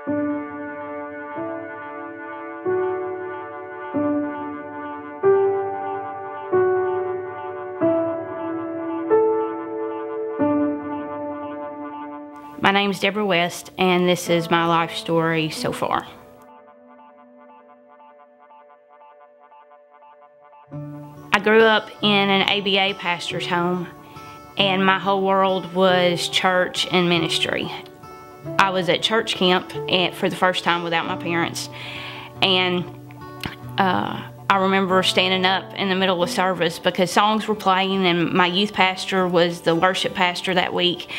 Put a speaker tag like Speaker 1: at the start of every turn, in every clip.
Speaker 1: My name's Deborah West, and this is my life story so far. I grew up in an ABA pastor's home, and my whole world was church and ministry. I was at church camp for the first time without my parents, and I remember standing up in the middle of service because songs were playing, and my youth pastor was the worship pastor that week.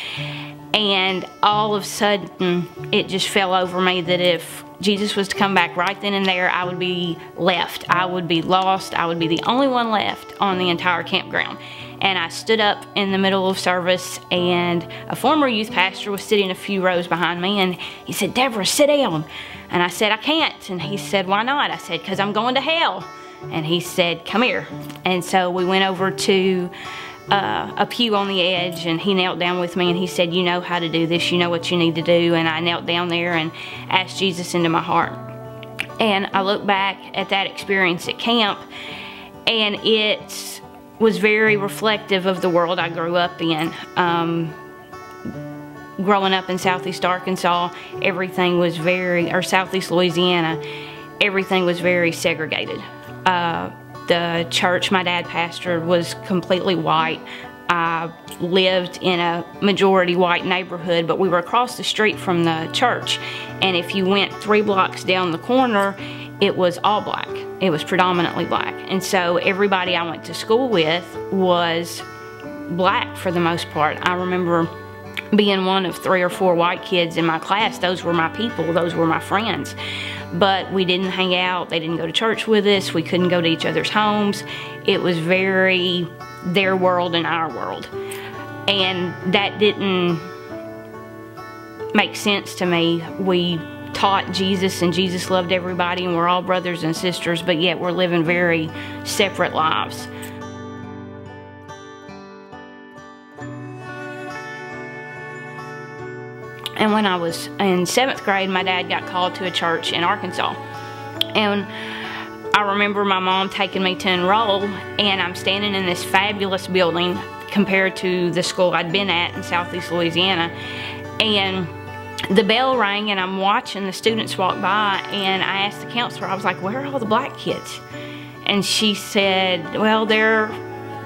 Speaker 1: And all of a sudden, it just fell over me that if Jesus was to come back right then and there, I would be left. I would be lost. I would be the only one left on the entire campground. And I stood up in the middle of service, and a former youth pastor was sitting a few rows behind me, and he said, "Deborah, sit down." And I said, "I can't." And he said, "Why not?" I said, "Because I'm going to hell." And he said, "Come here." And so we went over to a pew on the edge, and he knelt down with me, and he said, "You know how to do this, you know what you need to do." And I knelt down there and asked Jesus into my heart. And I look back at that experience at camp, and it was very reflective of the world I grew up in. Growing up in Southeast Arkansas, everything was or Southeast Louisiana, everything was very segregated. The church my dad pastored was completely white. I lived in a majority white neighborhood, but we were across the street from the church. And if you went 3 blocks down the corner, it was all black. It was predominantly black. And so everybody I went to school with was black for the most part. I remember being one of 3 or 4 white kids in my class. Those were my people. Those were my friends. But we didn't hang out. They didn't go to church with us. We couldn't go to each other's homes. It was very their world and our world. And that didn't make sense to me. We taught Jesus, and Jesus loved everybody, and we're all brothers and sisters, but yet we're living very separate lives. And when I was in 7th grade, my dad got called to a church in Arkansas. And I remember my mom taking me to enroll, and I'm standing in this fabulous building compared to the school I'd been at in Southeast Louisiana. And the bell rang, and I'm watching the students walk by, and I asked the counselor, I was like, "Where are all the black kids?" And she said, "Well, they're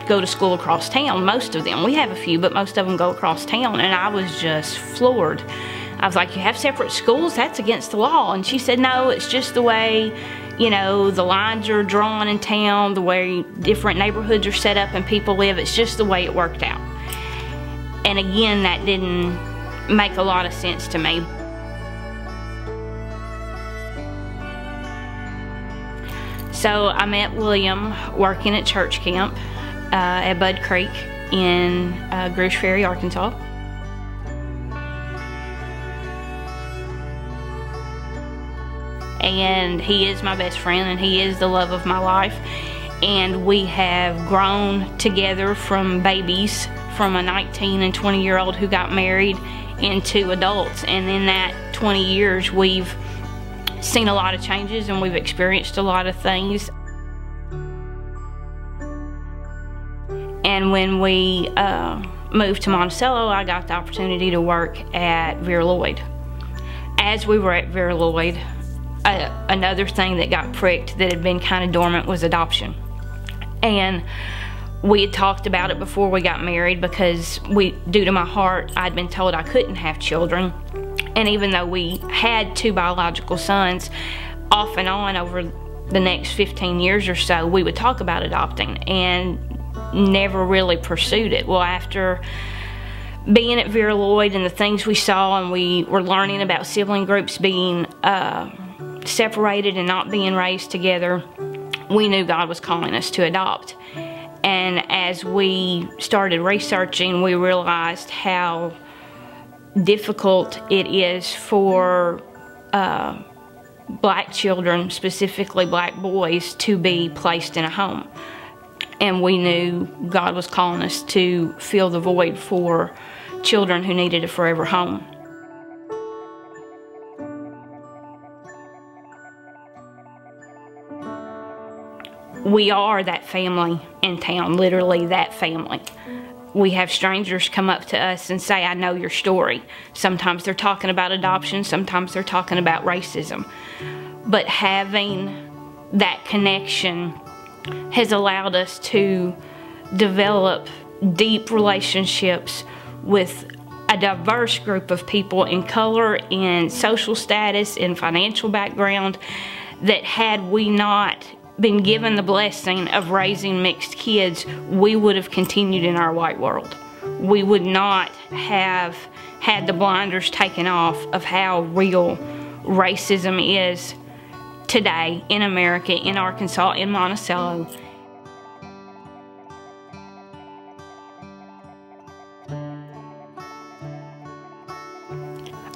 Speaker 1: go to school across town, most of them. We have a few, but most of them go across town." And I was just floored. I was like, "You have separate schools? That's against the law." And she said, "No, it's just the way, you know, the lines are drawn in town, the way different neighborhoods are set up and people live. It's just the way it worked out." And again, that didn't make a lot of sense to me. So I met William working at church camp at Bud Creek in Grush Ferry, Arkansas. And he is my best friend, and he is the love of my life. And we have grown together from babies, from a 19 and 20-year-old who got married, into adults. And in that 20 years, we've seen a lot of changes, and we've experienced a lot of things. And when we moved to Monticello, I got the opportunity to work at Vera Lloyd. As we were at Vera Lloyd, another thing that got pricked that had been kind of dormant was adoption. And we had talked about it before we got married because due to my heart, I'd been told I couldn't have children. And even though we had 2 biological sons, off and on over the next 15 years or so, we would talk about adopting and never really pursued it. Well, after being at Vera Lloyd and the things we saw, and we were learning about sibling groups being separated and not being raised together, we knew God was calling us to adopt. And as we started researching, we realized how difficult it is for black children, specifically black boys, to be placed in a home. And we knew God was calling us to fill the void for children who needed a forever home. we are that family in town, literally that family. We have strangers come up to us and say, I know your story. Sometimes they're talking about adoption, sometimes they're talking about racism. But having that connection has allowed us to develop deep relationships with a diverse group of people in color, in social status, in financial background, that had we not been given the blessing of raising mixed kids, we would have continued in our white world. We would not have had the blinders taken off of how real racism is today in America, in Arkansas, in Monticello.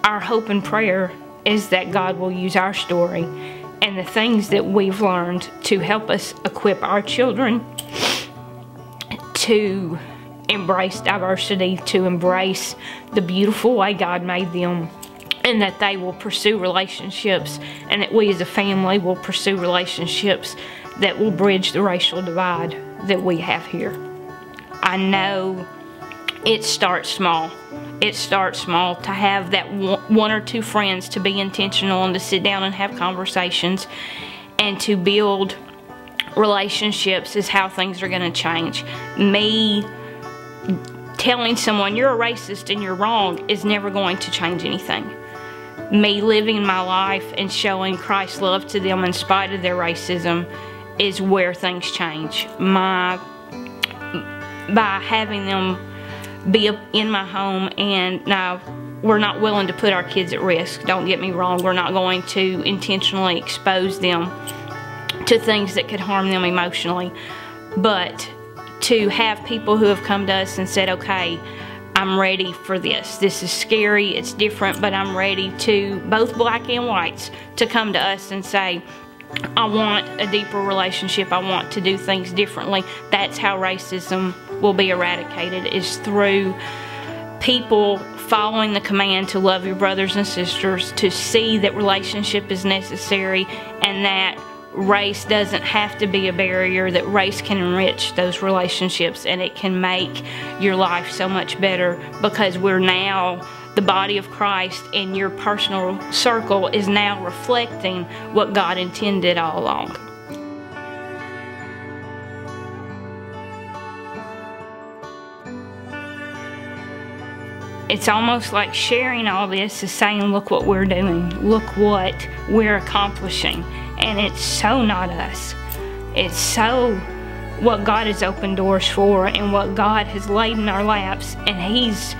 Speaker 1: Our hope and prayer is that God will use our story and the things that we've learned to help us equip our children to embrace diversity, to embrace the beautiful way God made them, and that they will pursue relationships, and that we as a family will pursue relationships that will bridge the racial divide that we have here. I know it starts small. It starts small, to have that one or two friends, to be intentional and to sit down and have conversations and to build relationships is how things are going to change. Me telling someone you're a racist and you're wrong is never going to change anything. Me living my life and showing Christ's love to them in spite of their racism is where things change. By having them be in my home, and now we're not willing to put our kids at risk. Don't get me wrong, we're not going to intentionally expose them to things that could harm them emotionally, but to have people who have come to us and said, okay, I'm ready for this. This is scary, it's different, but I'm ready to, both black and whites, to come to us and say, I want a deeper relationship, I want to do things differently. That's how racism will be eradicated, is through people following the command to love your brothers and sisters, to see that relationship is necessary and that race doesn't have to be a barrier, that race can enrich those relationships and it can make your life so much better, because we're now the body of Christ, and your personal circle is now reflecting what God intended all along. It's almost like sharing all this is saying, look what we're doing, look what we're accomplishing. And it's so not us. It's so what God has opened doors for and what God has laid in our laps. And He's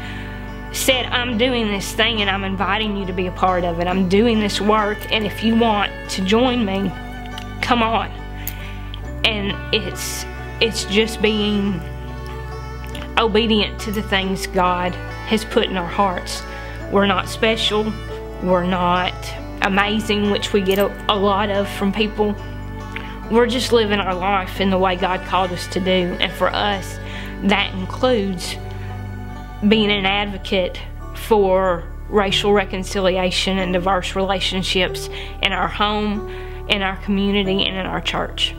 Speaker 1: said, I'm doing this thing and I'm inviting you to be a part of it. I'm doing this work, and if you want to join me, come on. And it's just being obedient to the things God has put in our hearts. We're not special, we're not amazing, which we get a lot of from people. We're just living our life in the way God called us to do, and for us that includes being an advocate for racial reconciliation and diverse relationships in our home, in our community, and in our church.